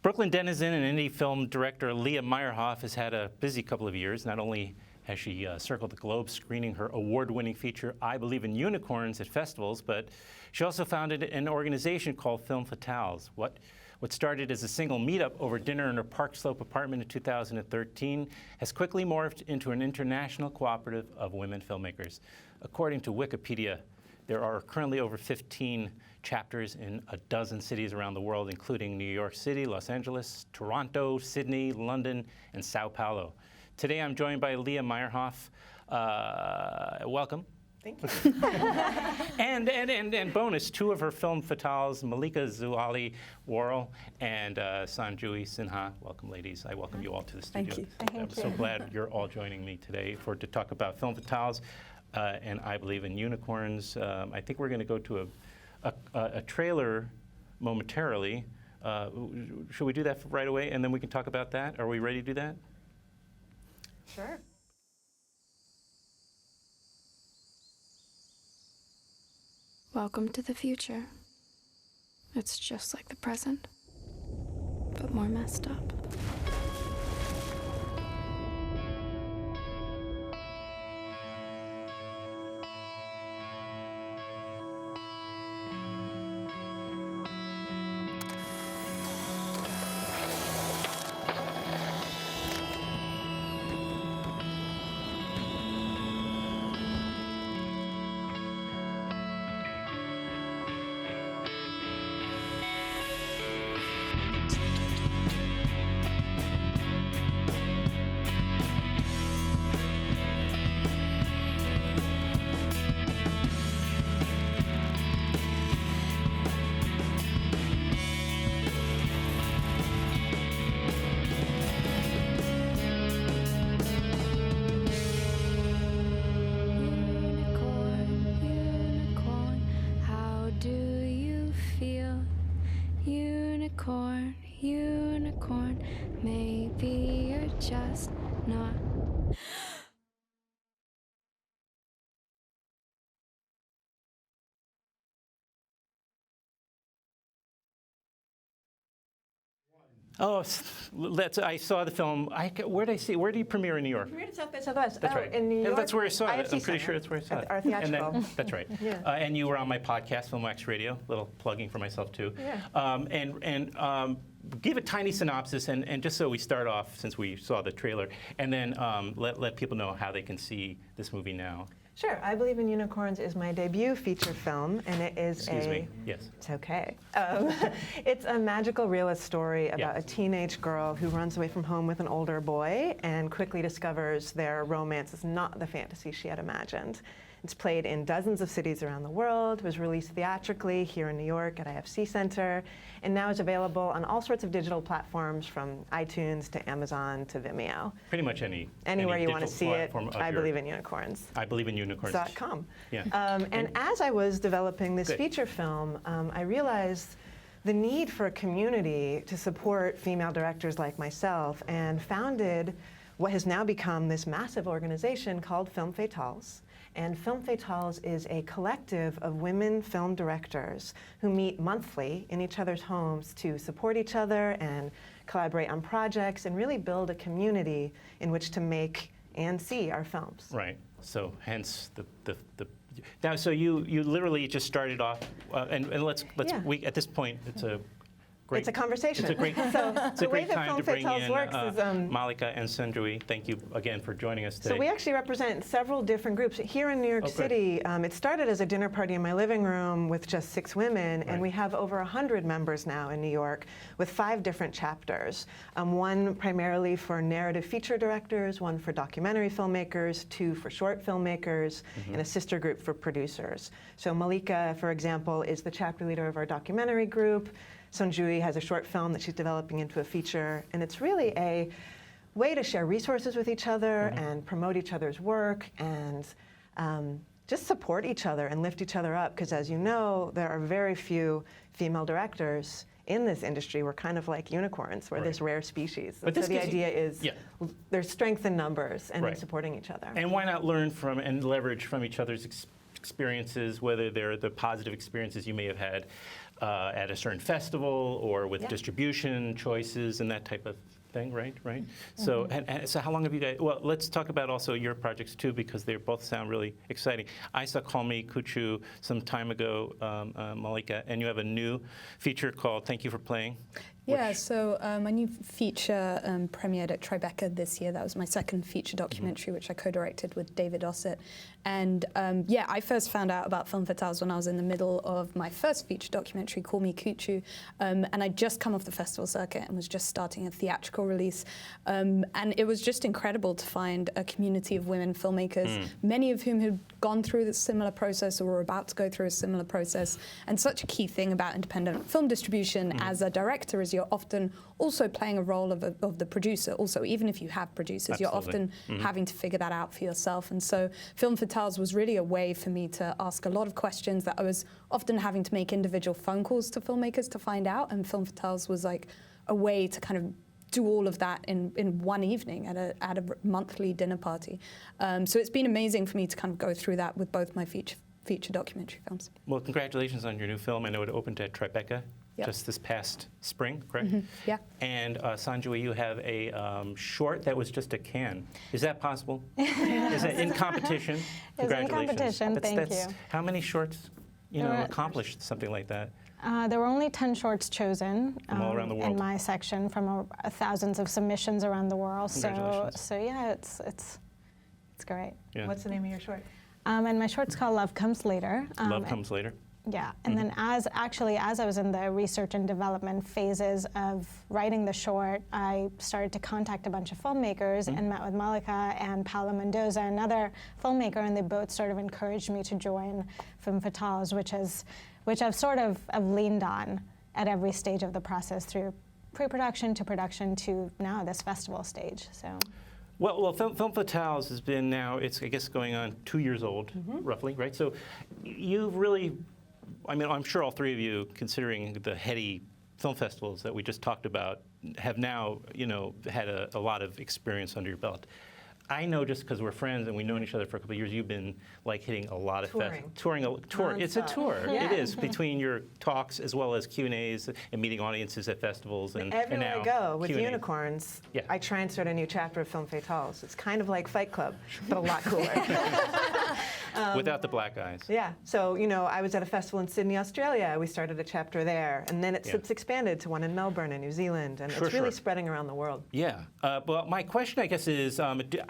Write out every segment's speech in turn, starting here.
Brooklyn denizen and indie film director Leah Meyerhoff has had a busy couple of years. Not only has she circled the globe screening her award-winning feature, I Believe in Unicorns, at festivals, but she also founded an organization called Film Fatales. What started as a single meetup over dinner in her Park Slope apartment in 2013 has quickly morphed into an international cooperative of women filmmakers. According to Wikipedia, there are currently over 15 chapters in a dozen cities around the world, including New York City, Los Angeles, Toronto, Sydney, London, and Sao Paulo. Today I'm joined by Leah Meyerhoff. Welcome. Thank you. and bonus, two of her film fatales, Malika, Zouhali-Worrall, and Sonejuhi, Sinha. Welcome, ladies. I welcome you all to the studio. Thank you. I'm so glad you're all joining me today to talk about film fatales and I Believe in Unicorns. I think we're going to go to a trailer momentarily. Should we do that right away, and then we can talk about that? Are we ready to do that? Sure. Welcome to the future. It's just like the present, but more messed up. Unicorn, maybe you're just not. Oh, I saw the film. Where did I see? Where did you premiere in New York? Premiered at South by Southwest. That's right. In New York. That's where I saw it. IFC I'm pretty Center. sure that's where I saw it. Our theatrical. And then, that's right. Yeah. And you were on my podcast, Filmwax Radio. Little plugging for myself too. Yeah. Give a tiny synopsis, and just so we start off, since we saw the trailer, and then let people know how they can see this movie now. Sure. I Believe in Unicorns is my debut feature film, and it is Excuse me. Yes. It's okay. It's a magical realist story about a teenage girl who runs away from home with an older boy and quickly discovers their romance is not the fantasy she had imagined. It's played in dozens of cities around the world, was released theatrically here in New York at IFC Center, and now is available on all sorts of digital platforms from iTunes to Amazon to Vimeo. Pretty much anywhere you want to see it, I Believe in Unicorns. I Believe in Unicorns.com. Yeah. And as I was developing this feature film, I realized the need for a community to support female directors like myself, and founded what has now become this massive organization called Film Fatales. And Film Fatales is a collective of women film directors who meet monthly in each other's homes to support each other and collaborate on projects and really build a community in which to make and see our films. Right. So hence the now. So you literally just started off, and let's we at this point it's a. It's a conversation. It's a great, the way that time to bring in works is, Malika and Sonejuhi. Thank you again for joining us today. So we actually represent several different groups. Here in New York City, it started as a dinner party in my living room with just 6 women, and we have over 100 members now in New York with 5 different chapters. One primarily for narrative feature directors, one for documentary filmmakers, 2 for short filmmakers, and a sister group for producers. So Malika, for example, is the chapter leader of our documentary group. Sonejuhi has a short film that she's developing into a feature, and it's really a way to share resources with each other and promote each other's work and just support each other and lift each other up, because as you know, there are very few female directors in this industry. We're kind of like unicorns. We're this rare species. But so the idea is there's strength in numbers and in supporting each other. And why not learn from and leverage from each other's experiences, whether they're the positive experiences you may have had at a certain festival or with distribution choices and that type of thing, right? So, and so how long have you guys, well, let's talk about also your projects too, because they both sound really exciting. I saw Call Me Kuchu some time ago, Malika, and you have a new feature called Thank You for Playing. Yeah, so my new feature premiered at Tribeca this year. That was my second feature documentary, which I co-directed with David Ossett. And yeah, I first found out about Film Fatales when I was in the middle of my first feature documentary, Call Me Kuchu, and I'd just come off the festival circuit and was just starting a theatrical release. And it was just incredible to find a community of women filmmakers, many of whom had gone through the similar process or were about to go through a similar process. And such a key thing about independent film distribution as a director is you're often also playing a role of the producer. Also, even if you have producers, you're often having to figure that out for yourself. And so Film Fatales was really a way for me to ask a lot of questions that I was often having to make individual phone calls to filmmakers to find out. And Film Fatales was like a way to kind of do all of that in one evening at a monthly dinner party. So it's been amazing for me to kind of go through that with both my feature documentary films. Well, congratulations on your new film. I know it opened at Tribeca just this past spring, correct? Yeah. And Sonejuhi, you have a short that was just a can. Is that possible? Is it in competition? It was in competition, thank you. How many shorts, accomplished something like that? There were only 10 shorts chosen from all around the world. In my section from thousands of submissions around the world. Congratulations. So yeah, it's great. Yeah. What's the name of your short? And my short's called Love Comes Later. Love Comes Later. Yeah, and then as I was in the research and development phases of writing the short, I started to contact a bunch of filmmakers and met with Malika and Paula Mendoza, another filmmaker, and they both sort of encouraged me to join Film Fatales, which I've sort of leaned on at every stage of the process, through pre-production to production to now this festival stage. So. Well, Film Fatales has been now, it's I guess going on 2 years old, roughly, right? So you've really, I mean, I'm sure all three of you, considering the heady film festivals that we just talked about, have now, had a lot of experience under your belt. I know just because we're friends and we've known each other for a couple of years, you've been like hitting a lot of touring. It's a tour. Yeah. It is, between your talks as well as Q&As and meeting audiences at festivals and Everywhere I go with Q&As. unicorns, Yeah. I try and start a new chapter of Film Fatales. It's kind of like Fight Club, but a lot cooler. Without the black eyes. Yeah. So, I was at a festival in Sydney, Australia. We started a chapter there, and then it's expanded to one in Melbourne and New Zealand, and it's really spreading around the world. Yeah. Well, my question, I guess, is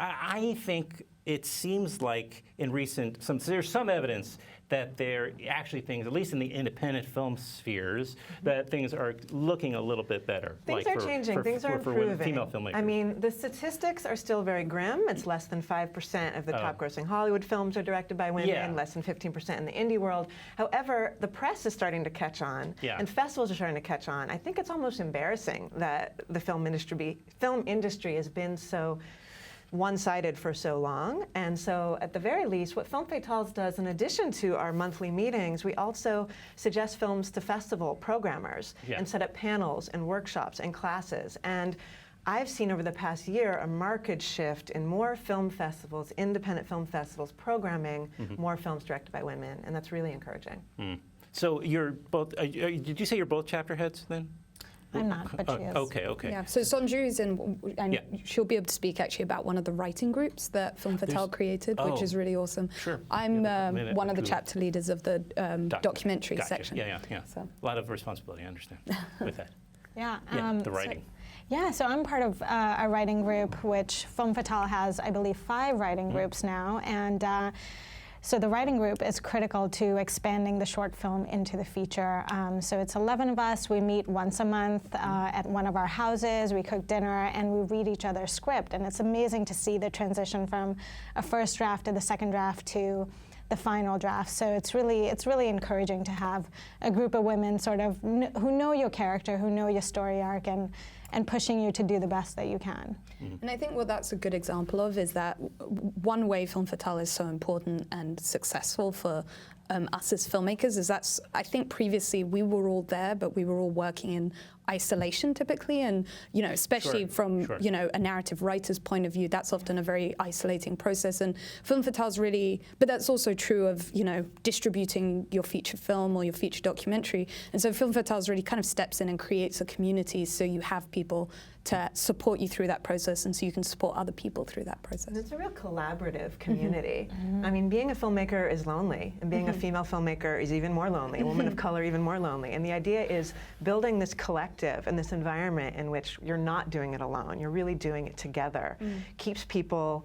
I think it seems like in there's some evidence that there are actually things, at least in the independent film spheres, that things are looking a little bit better. Things are changing. Things are improving. For female filmmakers. I mean, the statistics are still very grim. It's less than 5% of the top-grossing Hollywood films are directed by women, less than 15% in the indie world. However, the press is starting to catch on, and festivals are starting to catch on. I think it's almost embarrassing that the film industry has been so one-sided for so long. And so at the very least, what Film Fatales does, in addition to our monthly meetings, we also suggest films to festival programmers and set up panels and workshops and classes. And I've seen over the past year a marked shift in more film festivals, independent film festivals, programming more films directed by women, and that's really encouraging. So you're both, did you say you're both chapter heads then? I'm not, but she is. Okay. Yeah, so Sonejuhi's in, and she'll be able to speak actually about one of the writing groups that Film Fatale created, which is really awesome. Sure. I'm one of the chapter leaders of the documentary section. Yeah. So. A lot of responsibility, I understand, with that. Yeah. The writing. So I'm part of a writing group, which Film Fatale has, I believe, 5 writing groups now, and so the writing group is critical to expanding the short film into the feature. So it's 11 of us. We meet once a month at one of our houses. We cook dinner and we read each other's script. And it's amazing to see the transition from a first draft to the second draft to the final draft. So it's really encouraging to have a group of women sort of who know your character, who know your story arc, and and pushing you to do the best that you can. And I think what that's a good example of is that one way Film Fatale is so important and successful for us as filmmakers is I think previously we were all there, but we were all working in isolation typically, and especially from a narrative writer's point of view, that's often a very isolating process. And Film Fatale's really, but that's also true of distributing your feature film or your feature documentary. And so Film Fatale's really kind of steps in and creates a community, so you have people to support you through that process, and so you can support other people through that process. And it's a real collaborative community. I mean, being a filmmaker is lonely, and being a female filmmaker is even more lonely, a woman of color even more lonely. And the idea is building this collective and this environment in which you're not doing it alone, you're really doing it together, keeps people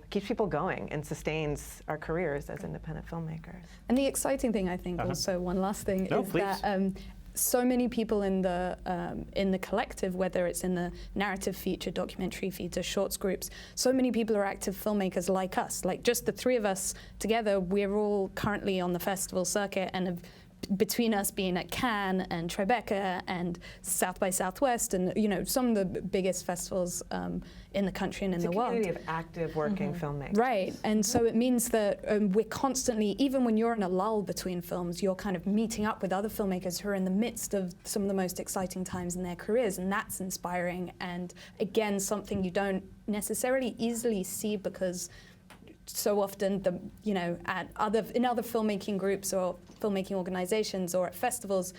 going and sustains our careers as independent filmmakers. And the exciting thing, I think, also one last thing, is that so many people in the collective, whether it's in the narrative feature, documentary feature, shorts groups, so many people are active filmmakers like us. Like just the three of us together, we're all currently on the festival circuit, and between us being at Cannes and Tribeca and South by Southwest and some of the biggest festivals in the country and in the world. It's a community of active working filmmakers. Right, and so it means that we're constantly, even when you're in a lull between films, you're kind of meeting up with other filmmakers who are in the midst of some of the most exciting times in their careers, and that's inspiring, and again, something you don't necessarily easily see, because so often in other filmmaking groups or filmmaking organizations or at festivals,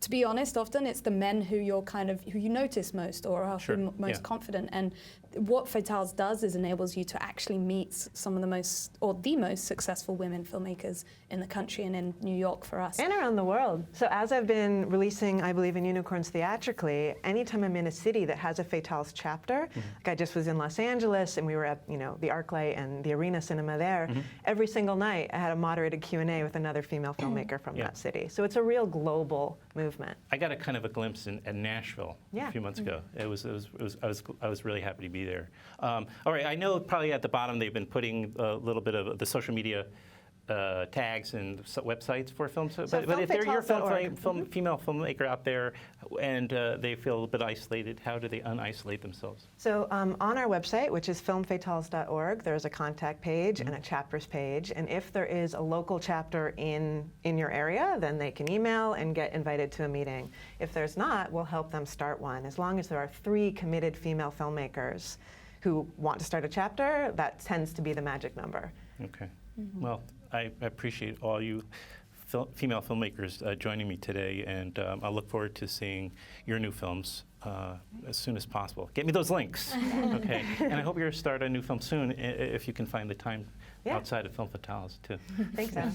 to be honest, often it's the men who you notice most or are most confident. And what Fatales does is enables you to actually meet some of the most successful women filmmakers in the country and in New York for us. And around the world. So as I've been releasing I Believe in Unicorns theatrically, anytime I'm in a city that has a Fatales chapter, like I just was in Los Angeles and we were at the ArcLight and the Arena Cinema there, every single night I had a moderated Q&A with another female filmmaker from that city. So it's a real global movement. I got a kind of a glimpse in Nashville a few months ago. I was really happy to be there. All right, I know probably at the bottom they've been putting a little bit of the social media tags and websites for films. But if they're your female filmmaker out there and they feel a little bit isolated, how do they unisolate themselves? So on our website, which is filmfatales.org, there's a contact page and a chapters page. And if there is a local chapter in your area, then they can email and get invited to a meeting. If there's not, we'll help them start one. As long as there are 3 committed female filmmakers who want to start a chapter, that tends to be the magic number. Okay. Well, I appreciate all you female filmmakers joining me today, and I look forward to seeing your new films as soon as possible. Get me those links, okay? And I hope you'll start a new film soon if you can find the time outside of Film Fatales, too. Thanks, Adam.